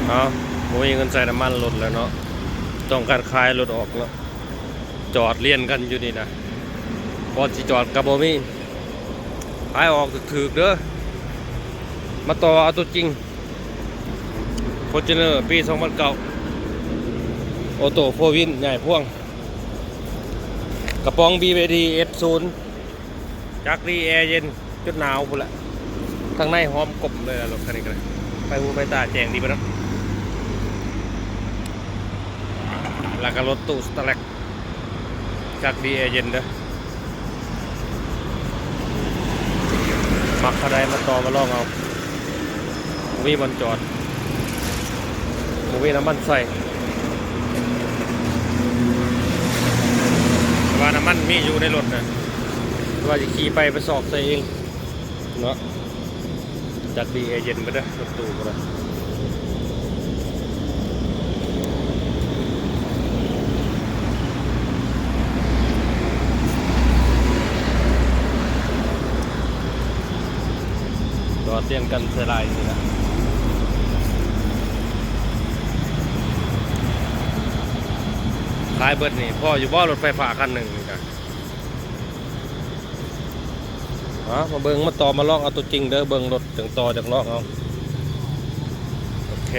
เอาผมมีเงินใส่น้ำมันรถแล้วเนาะต้องการคลายรถออกแล้วจอดเลี่ยนกันอยู่นี่นะพอที่จอดกับโบมี่คลายออกถึกๆเด้อมาต่อเอาตัวจริงฟอร์จูเนอร์ปี2009โอโต้โฟวินใหญ่พ่วงกระป๋อง BYD F0 จักรีแอร์เย็นจุดหนาวพุ่นละข้างในหอมกลมเลยรถคันนี้กันไปหูไปตาแจงดีไปนะแล้วก็รถตู้สแต็กจักรีแอร์เย็นเด้อมักเขาได้มาต่อมาลองเอามีบอลจอดมีน้ำมันใส่ว่าน้ำมันมีอยู่ในรถนะว่าจะขี่ไปสอบใส่เองเนาะจากดีเอเย็นไปเด้อรถตู้ก็ได้รอเตียงกันเสียลายนี่นะขายเบิดนี่พ่ออยู่บ่อรถไฟฟ้าคันหนึ่งนี่กันมาเบิ่งมาต่อมาลอกเอาตัวจริงเด้อเบิ่งรถถึงต่อจากลอกเอาโอเค